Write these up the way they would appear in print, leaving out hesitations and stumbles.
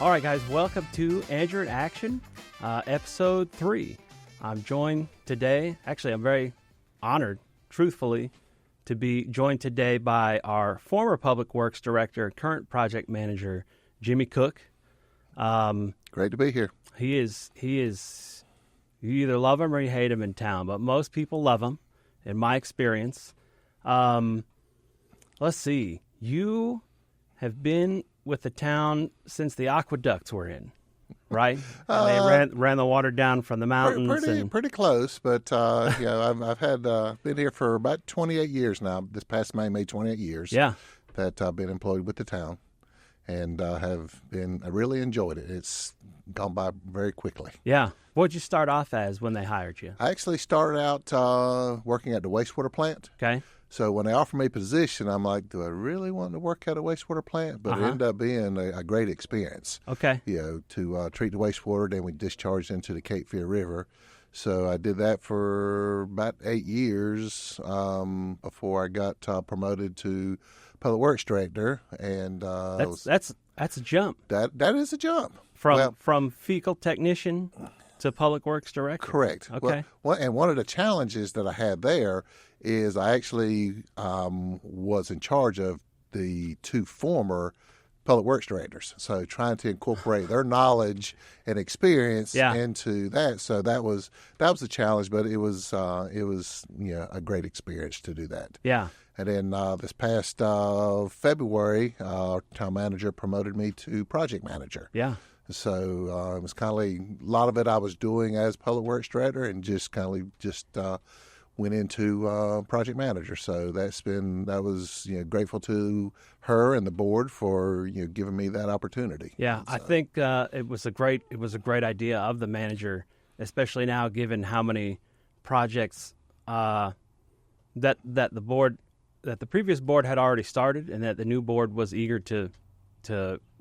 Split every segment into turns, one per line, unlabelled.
All right, guys, welcome to Angier in Action, episode 3. I'm joined today, actually, I'm very honored, truthfully, to be joined today by our former Public Works Director, current project manager, Jimmy Cook.
Great to be here.
He is, you either love him or you hate him in town, but most people love him, in my experience. Let's see, you have been with the town since the aqueducts were in, right? They ran the water down from the mountains.
Pretty close, but I've had been here for about 28 years now. This past May made 28 years.
Yeah,
that I've been employed with the town, and I really enjoyed it. It's gone by very quickly.
Yeah. What'd you start off as when they hired you?
I actually started out working at the wastewater plant.
Okay.
So when they offered me a position, I'm like, do I really want to work at a wastewater plant? But it ended up being a great experience.
Okay.
To treat the wastewater, then we discharged into the Cape Fear River. So I did that for about 8 years before I got promoted to Public Works Director. And
that's a jump.
That is a jump.
From fecal technician to Public Works Director.
Correct.
Okay.
And one of the challenges that I had there is I actually was in charge of the 2 former Public Works Directors. So trying to incorporate their knowledge and experience into that. So that was a challenge, but it was a great experience to do that.
Yeah.
And then this past February, our town manager promoted me to project manager.
Yeah.
So it was kind of a lot of it I was doing as Public Works Director, and just went into project manager. So that was grateful to her and the board for giving me that opportunity.
Yeah, so. I think it was a great idea of the manager, especially now given how many projects that the previous board had already started, and that the new board was eager to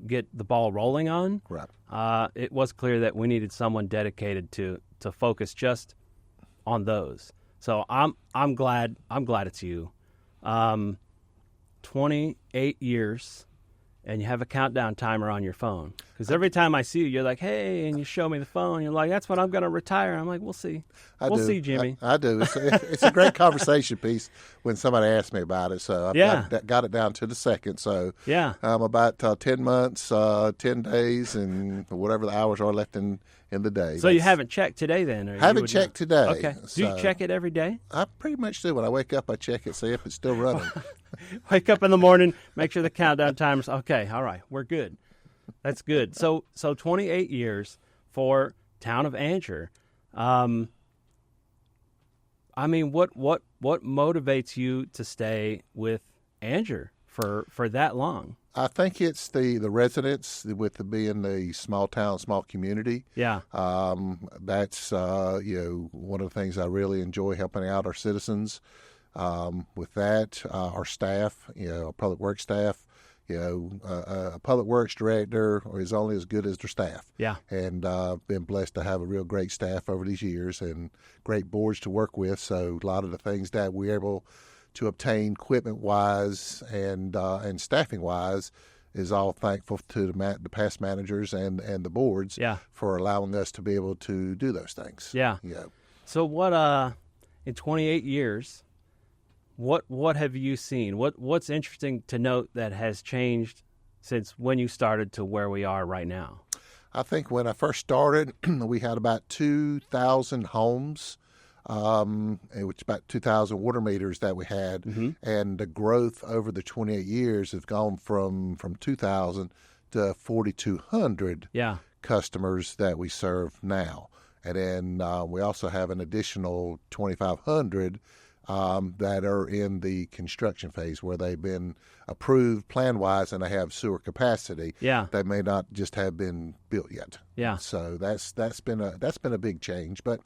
get the ball rolling on.
Right.
It was clear that we needed someone dedicated to focus just on those. So I'm glad it's you. 28 years, and you have a countdown timer on your phone. Because every time I see you, you're like, hey, and you show me the phone. You're like, that's when I'm going to retire. I'm like, we'll see. We'll see, Jimmy.
I do. It's a great conversation piece when somebody asks me about it. So I've got it down to the second. So I'm about 10 months, 10 days, and whatever the hours are left in the day.
So you haven't checked today then?
I haven't checked today.
Okay. Do you check it every day?
I pretty much do. When I wake up, I check it, see if it's still running.
Wake up in the morning, make sure the countdown timer's okay. All right, we're good. That's good. So 28 years for town of Angier. I mean, what motivates you to stay with Angier for that long?
I think it's the residents with being the small town, small community.
Yeah.
That's one of the things I really enjoy, helping out our citizens. With that, our staff, our public works staff, a public works director is only as good as their staff.
Yeah.
And been blessed to have a real great staff over these years and great boards to work with. So a lot of the things that we're able to obtain equipment-wise and staffing-wise is all thankful to the past managers and the boards for allowing us to be able to do those things.
Yeah. So what in 28 years, what have you seen? What's interesting to note that has changed since when you started to where we are right now?
I think when I first started, we had about 2,000 homes, which about 2,000 water meters that we had, and the growth over the 28 years has gone from 2,000 to 4,200 customers that we serve now. And then we also have an additional 2,500 that are in the construction phase, where they've been approved plan-wise and they have sewer capacity.
Yeah.
They may not just have been built yet.
Yeah.
So that's been a big change. But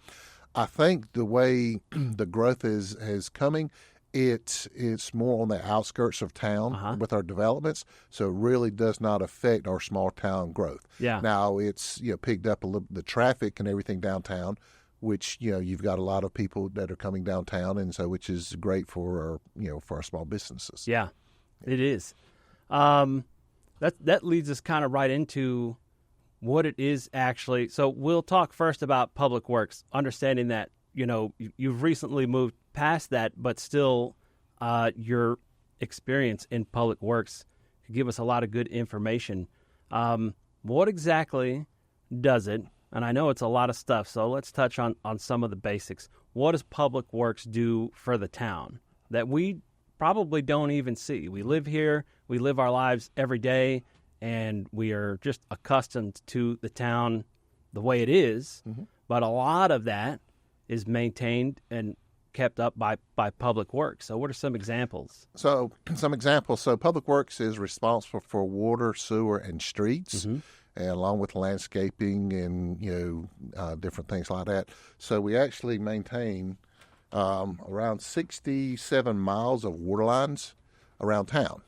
I think the way the growth is coming, it's more on the outskirts of town with our developments, so it really does not affect our small town growth.
Yeah.
Now it's picked up a little the traffic and everything downtown, which you've got a lot of people that are coming downtown, and so which is great for our small businesses.
Yeah, it is. That leads us kind of right into what it is actually. So we'll talk first about public works, understanding that, you've recently moved past that, but still your experience in public works could give us a lot of good information. What exactly does it, and I know it's a lot of stuff, so let's touch on some of the basics. What does public works do for the town that we probably don't even see? We live here, we live our lives every day, and we are just accustomed to the town the way it is. Mm-hmm. But a lot of that is maintained and kept up by public works. So what are some examples?
So some examples. So public works is responsible for water, sewer, and streets, mm-hmm. and along with landscaping and different things like that. So we actually maintain around 67 miles of water lines around town.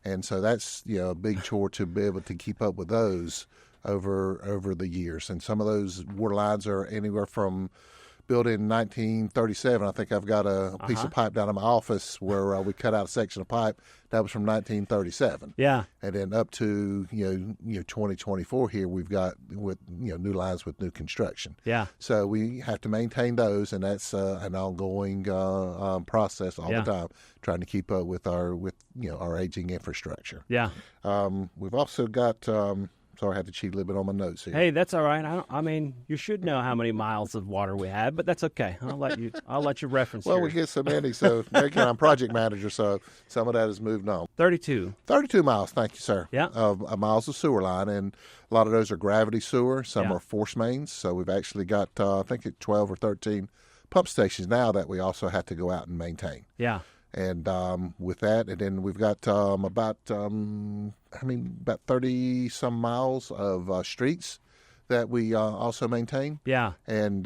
And so that's a big chore to be able to keep up with those over the years. And some of those water lines are anywhere from built in 1937. I think I've got a piece of pipe down in my office where we cut out a section of pipe that was from 1937.
Yeah, and
then up to 2024 here, we've got with new lines with new construction.
Yeah,
so we have to maintain those, and that's an ongoing process all the time, trying to keep up with our aging infrastructure.
Yeah,
we've also got. Sorry, I had to cheat a little bit on my notes here.
Hey, that's all right. I mean, you should know how many miles of water we have, but that's okay. I'll let you reference.
Well, we get so many. So again, I'm project manager, so some of that has moved on.
32
miles. Thank you, sir.
Yeah.
Of miles of sewer line, and a lot of those are gravity sewer. Some are force mains. So we've actually got I think 12 or 13 pump stations now that we also have to go out and maintain.
Yeah.
And with that, and then we've got about 30 some miles of streets that we also maintain.
Yeah.
And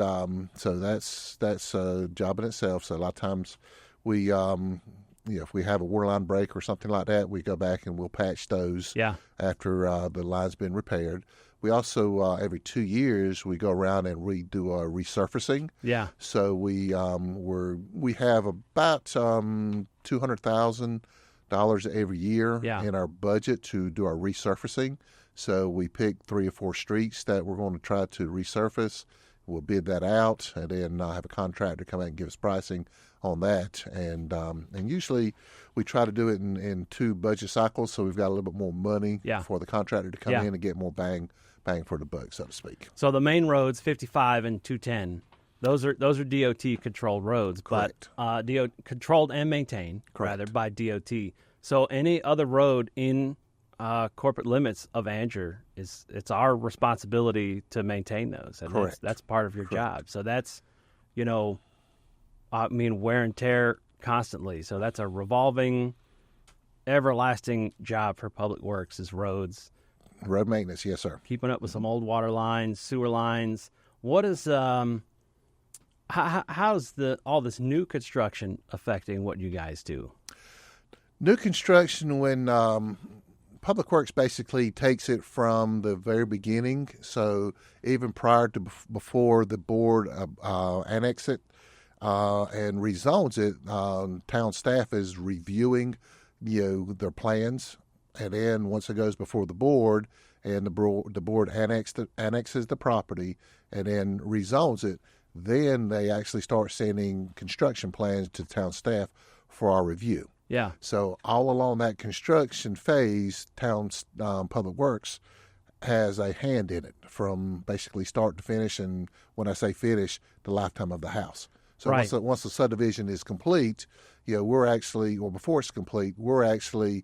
so that's a job in itself. So a lot of times we, if we have a water line break or something like that, we go back and we'll patch those.
Yeah.
After the line's been repaired. We also every 2 years we go around and redo resurfacing.
Yeah.
So we have about $200,000 every year in our budget to do our resurfacing. So we pick 3 or 4 streets that we're going to try to resurface. We'll bid that out, and then have a contractor come out and give us pricing on that. And usually we try to do it in 2 budget cycles, so we've got a little bit more money for the contractor to come in and get more bang for the buck, so to speak.
So the main roads, 55 and 210, those are DOT controlled roads.
Correct.
But controlled and maintained rather by DOT. So any other road in corporate limits of Angier it's our responsibility to maintain those. And
correct.
That's part of your job. So that's wear and tear constantly. So that's a revolving, everlasting job for public works is roads.
Road maintenance, yes, sir.
Keeping up with some old water lines, sewer lines. What is how's all this new construction affecting what you guys do?
New construction, when Public Works basically takes it from the very beginning. So even prior to before the board annex it and rezones it, town staff is reviewing their plans. And then once it goes before the board and the board annexes the property and then rezones it, then they actually start sending construction plans to town staff for our review.
Yeah.
So all along that construction phase, town Public Works has a hand in it from basically start to finish. And when I say finish, the lifetime of the house. So once the subdivision is complete, we're actually, or before it's complete, we're actually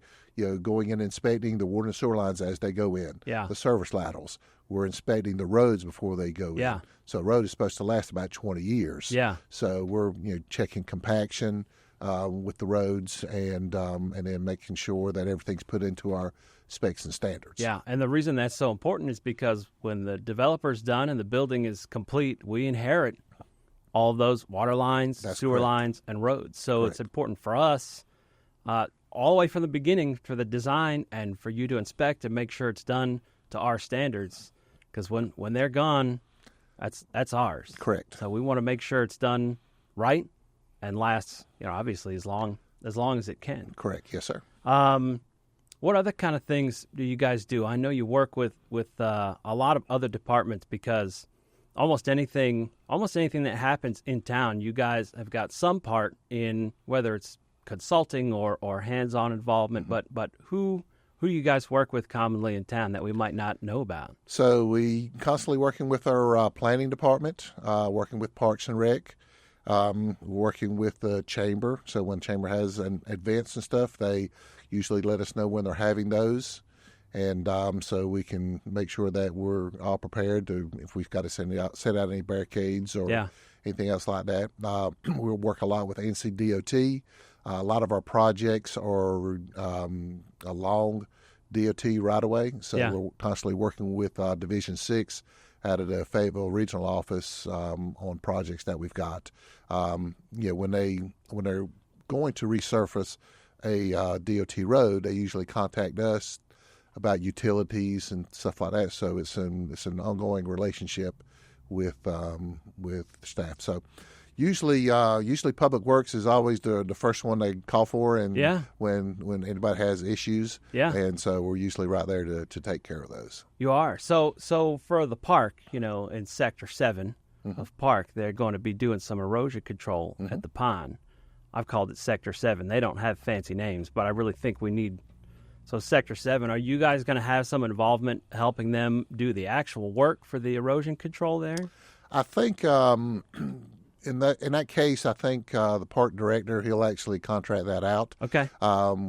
going in and inspecting the water and sewer lines as they go in.
Yeah.
The service laterals. We're inspecting the roads before they go in. So a road is supposed to last about 20 years.
Yeah.
So we're checking compaction with the roads and then making sure that everything's put into our specs and standards.
Yeah, and the reason that's so important is because when the developer's done and the building is complete, we inherit all of those water lines, sewer lines, and roads. So it's important for us all the way from the beginning for the design and for you to inspect and make sure it's done to our standards, because when they're gone, that's ours.
Correct.
So we want to make sure it's done right and lasts, obviously as long as it can.
Correct. Yes, sir.
What other kind of things do you guys do? I know you work with a lot of other departments because almost anything that happens in town, you guys have got some part in, whether it's consulting or hands-on involvement. But who do you guys work with commonly in town that we might not know about?
So we constantly working with our planning department, working with Parks and Rec, working with the chamber. So when chamber has an events and stuff, they usually let us know when they're having those. And so we can make sure that we're all prepared to, if we've got to set out any barricades or anything else like that. We'll work a lot with NCDOT. A lot of our projects are along DOT right away. So we're constantly working with Division 6 out of the Fayetteville Regional Office on projects that we've got. When they're going to resurface a DOT road, they usually contact us about utilities and stuff like that. So it's an ongoing relationship with staff. So usually Public Works is always the first one they call for, and when anybody has issues. And so we're usually right there to take care of those.
You are. So for the park, in Sector 7 of Park, they're going to be doing some erosion control at the pond. I've called it Sector 7. They don't have fancy names, but I really think we need. So Sector 7, are you guys going to have some involvement helping them do the actual work for the erosion control there?
I think in that case, I think the park director, he'll actually contract that out.
Okay.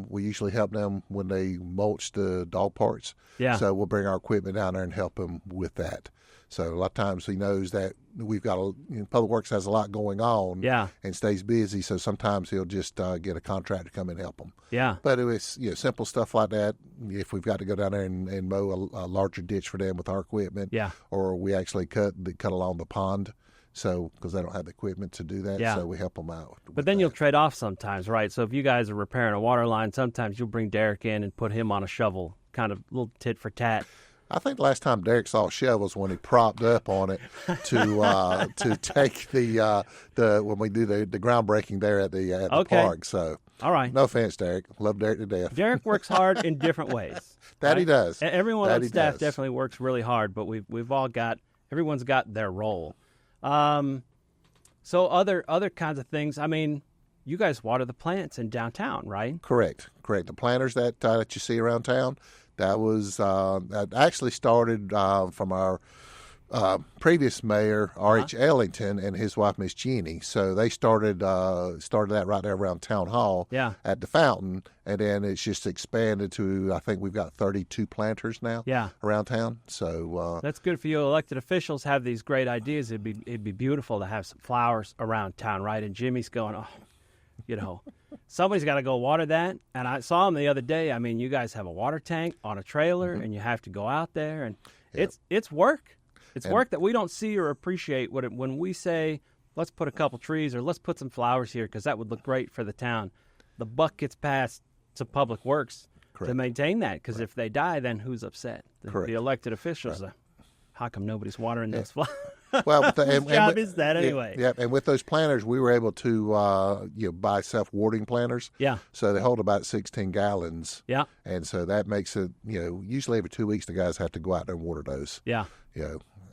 We usually help them when they mulch the dog parks.
Yeah.
So we'll bring our equipment down there and help them with that. So a lot of times he knows that we've got Public Works has a lot going on and stays busy. So sometimes he'll just get a contractor to come and help them.
Yeah.
But it was simple stuff like that. If we've got to go down there and mow a larger ditch for them with our equipment, or we actually cut along the pond. So, because they don't have the equipment to do that, so we help them out.
But then you'll trade off sometimes, right? So if you guys are repairing a water line, sometimes you'll bring Derek in and put him on a shovel, kind of little tit for tat.
I think the last time Derek saw shovels when he propped up on it to take the when we do the groundbreaking there at the park. So,
all right,
no offense, Derek. Love Derek to death.
Derek works hard in different ways.
That he does.
Everyone on staff definitely works really hard, but everyone's got their role. So other kinds of things. I mean, you guys water the plants in downtown, right? Correct.
The planters that you see around town. That was that actually started from our previous mayor, R.H. Ellington, and his wife, Miss Jeannie. So they started that right there around Town Hall at the fountain, and then it's just expanded to, I think we've got 32 planters now around town. So
that's good for you. Elected officials have these great ideas. It'd be beautiful to have some flowers around town, right? And Jimmy's going, somebody's got to go water that. And I saw him the other day. I mean, you guys have a water tank on a trailer, and you have to go out there, and it's work. It's work that we don't see or appreciate when we say, let's put a couple trees or let's put some flowers here because that would look great for the town. The buck gets passed to Public Works to maintain that because if they die, then who's upset? The elected officials. How come nobody's watering those flowers?
Well,
whose job is that anyway?
Yeah, and with those planters, we were able to buy self-watering planters. Yeah. So they hold about 16 gallons. Yeah. And so that makes it, usually every 2 weeks the guys have to go out there and water those. Yeah.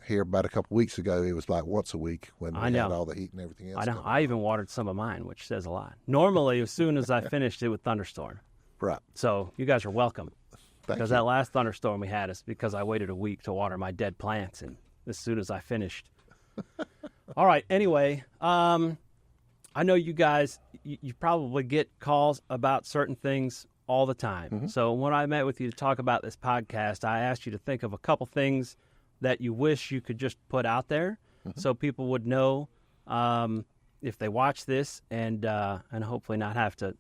Here about a couple weeks ago, it was like once a week when we had all the heat and everything else.
I know. I even watered some of mine, which says a lot. Normally, as soon as I finished, it would thunderstorm. Right. So you guys are welcome. Because that last thunderstorm we had is because I waited a week to water my dead plants, and as soon as I finished. All right. Anyway, I know you guys, you probably get calls about certain things all the time. Mm-hmm. So when I met with you to talk about this podcast, I asked you to think of a couple things that you wish you could just put out there so people would know if they watch this and hopefully not have to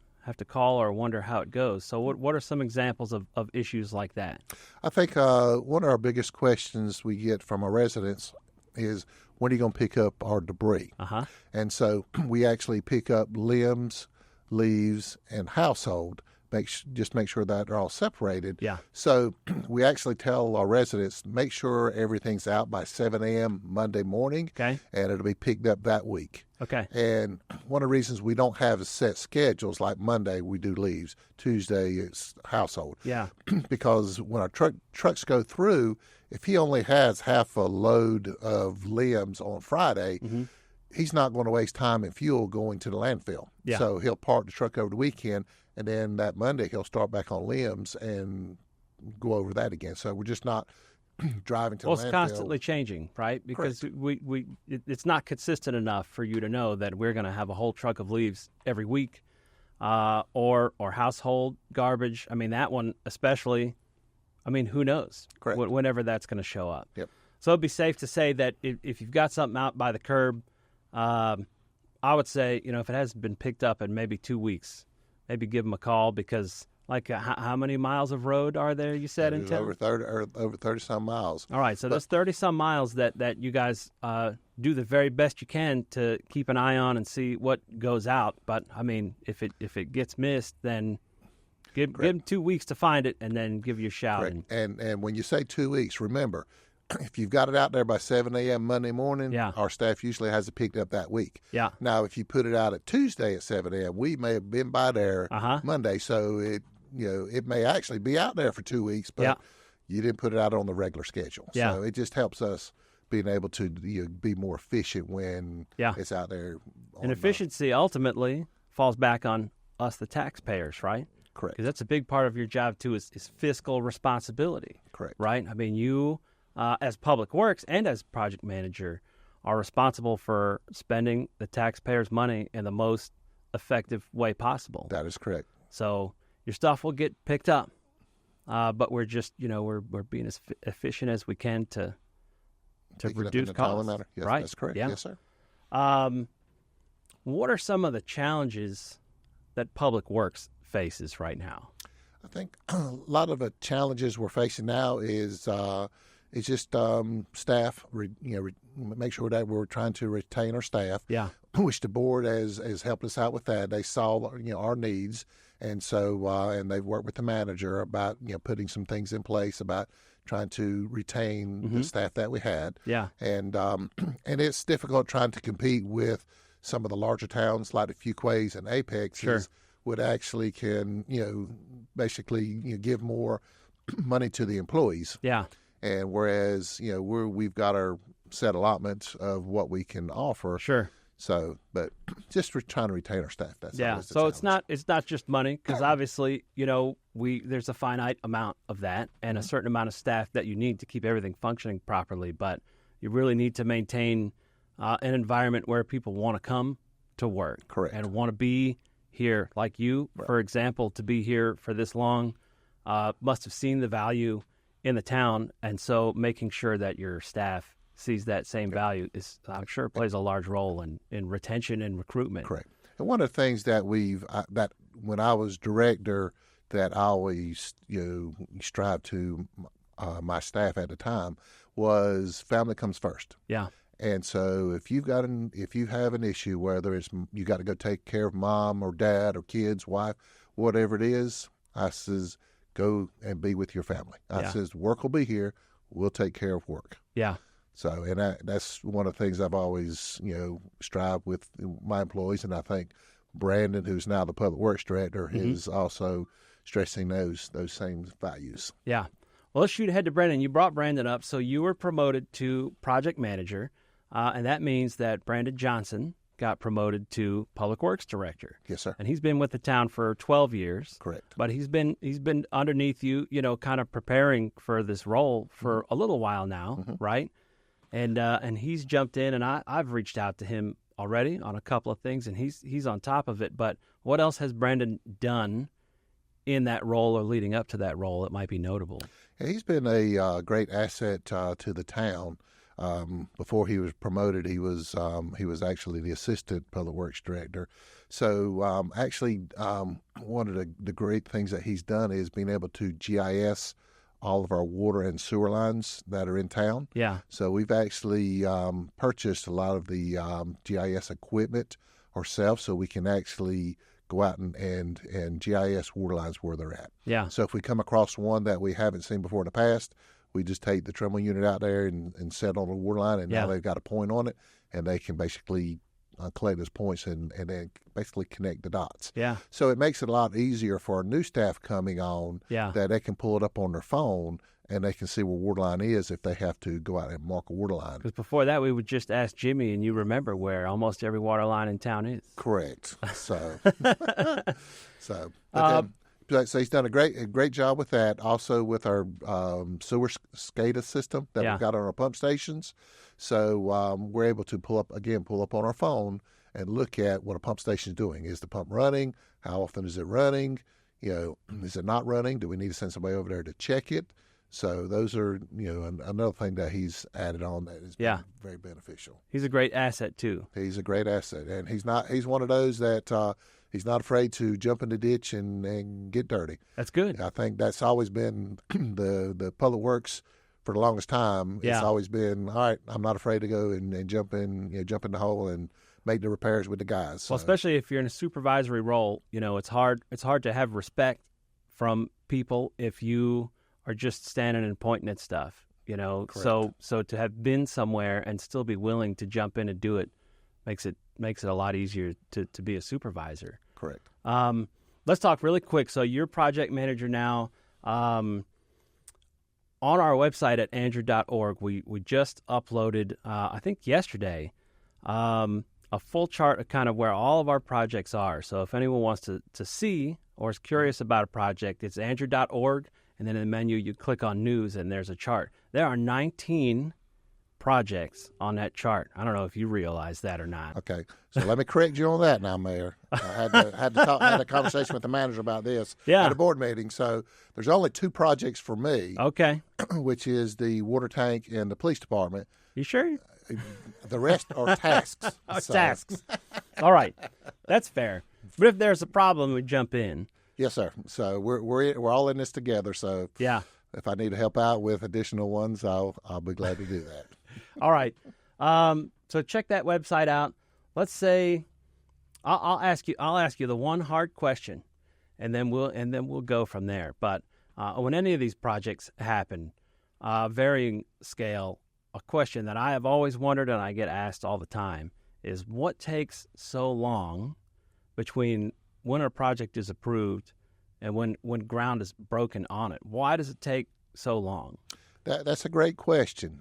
call or wonder how it goes. So what are some examples of issues like that?
I think one of our biggest questions we get from our residents is, when are you going to pick up our debris? And so we actually pick up limbs, leaves, and household just make sure that they're all separated.
Yeah.
So we actually tell our residents, make sure everything's out by 7 a.m. Monday morning,
Okay.
and it'll be picked up that week.
Okay.
And one of the reasons we don't have set schedules, like Monday we do leaves, Tuesday it's household.
Yeah.
Because when our trucks go through, if he only has half a load of limbs on Friday, he's not going to waste time and fuel going to the landfill.
Yeah.
So he'll park the truck over the weekend, and then that Monday he'll start back on limbs and go over that again. So we're just not driving to the landfill.
It's constantly changing, right? Because it's not consistent enough for you to know that we're going to have a whole truck of leaves every week, or household garbage. I mean, that one especially. I mean, who knows?
Correct.
Whenever that's going to show up.
Yep.
So it'd be safe to say that if you've got something out by the curb, I would say, if it hasn't been picked up in maybe 2 weeks, maybe give them a call, because how many miles of road are there, you said, in town?
Over 30 some miles.
All right, so there's 30 some miles that you guys do the very best you can to keep an eye on and see what goes out. But I mean, if it gets missed, then give them 2 weeks to find it, and then give you a shout.
And when you say 2 weeks, remember, if you've got it out there by 7 a.m. Monday morning, our staff usually has it picked up that week.
Yeah.
Now, if you put it out at Tuesday at 7 a.m., we may have been by there Monday, so it may actually be out there for 2 weeks, but you didn't put it out on the regular schedule.
Yeah.
So it just helps us being able to be more efficient when it's out there.
And efficiency ultimately falls back on us, the taxpayers, right?
Correct.
Because that's a big part of your job, too, is fiscal responsibility.
Correct.
Right? I mean, you, as Public Works and as project manager, are responsible for spending the taxpayers' money in the most effective way possible.
That is correct.
So your stuff will get picked up, but we're just, we're being as efficient as we can to reduce costs.
Yes,
right?
That's correct.
Yeah.
Yes, sir.
What are some of the challenges that Public Works faces right now?
I think a lot of the challenges we're facing now is just staff. Make sure that we're trying to retain our staff.
Yeah.
Which the board has helped us out with that. They saw our needs, and so and they've worked with the manager about putting some things in place about trying to retain the staff that we had.
Yeah.
And it's difficult trying to compete with some of the larger towns like the Fuquays and Apex.
Sure.
Would actually can basically give more money to the employees.
Yeah.
And whereas we've got our set allotments of what we can offer.
Sure.
So, but just trying to retain our staff. That's always the
So
challenge.
it's not just money, because obviously there's a finite amount of that and a certain amount of staff that you need to keep everything functioning properly. But you really need to maintain an environment where people want to come to work.
Correct.
And want to be here, like you, for example, to be here for this long, must have seen the value in the town, and so making sure that your staff sees that same value is, I'm sure, plays a large role in retention and recruitment.
Correct. And one of the things that that when I was director, that I always strive to my staff at the time was family comes first.
Yeah.
And so if you have an issue, whether it's you got to go take care of mom or dad or kids, wife, whatever it is, I says go and be with your family. I says work will be here. We'll take care of work.
Yeah.
So and that's one of the things I've always strive with my employees, and I think Brandon, who's now the public works director, is also stressing those same values.
Yeah. Well, let's shoot ahead to Brandon. You brought Brandon up, so you were promoted to project manager. And that means that Brandon Johnson got promoted to Public Works Director.
Yes, sir.
And he's been with the town for 12 years.
Correct.
But he's been underneath you, kind of preparing for this role for a little while now, right? And he's jumped in, and I've reached out to him already on a couple of things, and he's on top of it. But what else has Brandon done in that role or leading up to that role that might be notable?
Yeah, he's been a great asset to the town. Before he was promoted, he was actually the assistant public works director. So one of the great things that he's done is being able to GIS all of our water and sewer lines that are in town.
Yeah.
So we've actually purchased a lot of the GIS equipment ourselves, so we can actually go out and GIS water lines where they're at.
Yeah.
So if we come across one that we haven't seen before in the past, we just take the Trimble unit out there and set on the water line, and now they've got a point on it, and they can basically collect those points and then basically connect the dots.
Yeah.
So it makes it a lot easier for our new staff coming on that they can pull it up on their phone and they can see where water line is if they have to go out and mark a water line.
Because before that, we would just ask Jimmy, and you remember where almost every water line in town is.
Correct. So, so he's done a great job with that. Also with our sewer SCADA system that we've got on our pump stations. So we're able to pull up on our phone and look at what a pump station is doing. Is the pump running? How often is it running? Is it not running? Do we need to send somebody over there to check it? So those are, another thing that he's added on that is very beneficial.
He's a great asset too.
He's a great asset, and he's one of those that he's not afraid to jump in the ditch and get dirty.
That's good.
I think that's always been the public works for the longest time.
Yeah.
It's always been, all right, I'm not afraid to go and jump in the hole and make the repairs with the guys. So.
Well, especially if you're in a supervisory role, it's hard to have respect from people if you are just standing and pointing at stuff,
Correct.
So to have been somewhere and still be willing to jump in and do it makes it a lot easier to be a supervisor.
Correct.
Let's talk really quick. So you're project manager now. On our website at angier.org, we just uploaded, I think yesterday, a full chart of kind of where all of our projects are. So if anyone wants to see or is curious about a project, it's angier.org. And then in the menu, you click on News, and there's a chart. There are 19 projects on that chart. I don't know if you realize that or not.
Okay, so let me correct you on that now, Mayor. I had a conversation with the manager about this at a board meeting. So there's only 2 projects for me.
Okay.
Which is the water tank and the police department.
You sure?
The rest are tasks.
Tasks. All right, that's fair. But if there's a problem, we jump in.
Yes, sir. So we're all in this together. So if I need to help out with additional ones, I'll be glad to do that.
All right. So check that website out. Let's say I'll ask you the one hard question, and then we'll go from there. But when any of these projects happen, varying scale, a question that I have always wondered and I get asked all the time is what takes so long between when a project is approved and when ground is broken on it? Why does it take so long?
That's a great question.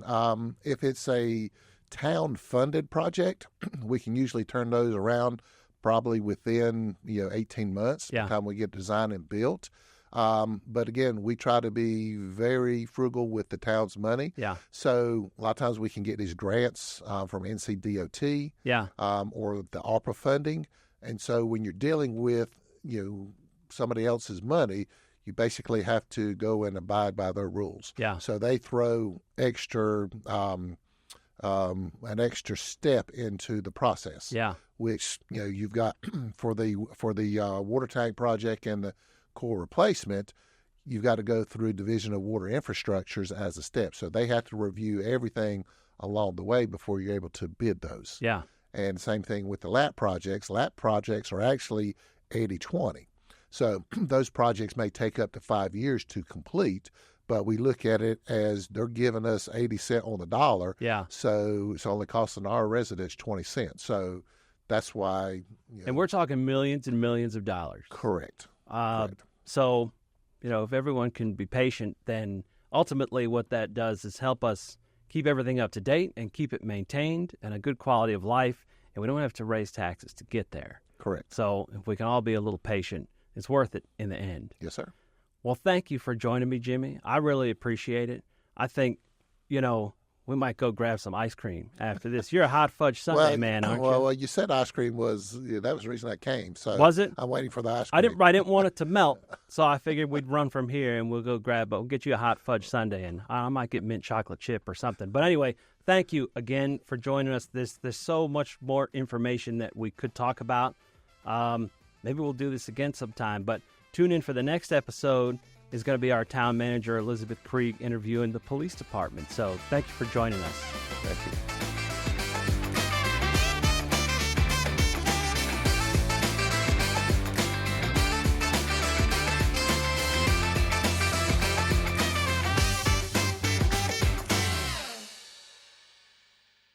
If it's a town-funded project, we can usually turn those around probably within 18 months by the time we get designed and built. But again, we try to be very frugal with the town's money.
Yeah.
So a lot of times we can get these grants from NCDOT or the ARPA funding. And so when you're dealing with, somebody else's money, you basically have to go and abide by their rules. Yeah. So they throw extra, an extra step into the process. Yeah. Which, you've got for the water tank project and the core replacement, you've got to go through Division of Water Infrastructures as a step. So they have to review everything along the way before you're able to bid those. Yeah. And same thing with the LAP projects. LAP projects are actually 80-20. So those projects may take up to 5 years to complete, but we look at it as they're giving us 80 cents on the dollar. Yeah. So it's only costing our residents 20 cents. So that's why.
And we're talking millions and millions of dollars.
Correct.
Correct. So, if everyone can be patient, then ultimately what that does is help us keep everything up to date and keep it maintained and a good quality of life, and we don't have to raise taxes to get there.
Correct.
So if we can all be a little patient, it's worth it in the end.
Yes, sir.
Well, thank you for joining me, Jimmy. I really appreciate it. I think, we might go grab some ice cream after this. You're a hot fudge sundae man, aren't you?
Well, you said ice cream that was the reason I came. So
was it?
I'm waiting for the ice cream.
I didn't want it to melt, so I figured we'd run from here and we'll go we'll get you a hot fudge sundae, and I might get mint chocolate chip or something. But anyway, thank you again for joining us. There's so much more information that we could talk about. Maybe we'll do this again sometime, but tune in for the next episode. Is going to be our town manager, Elizabeth Krieg, interviewing the police department. So thank you for joining us.
Thank you.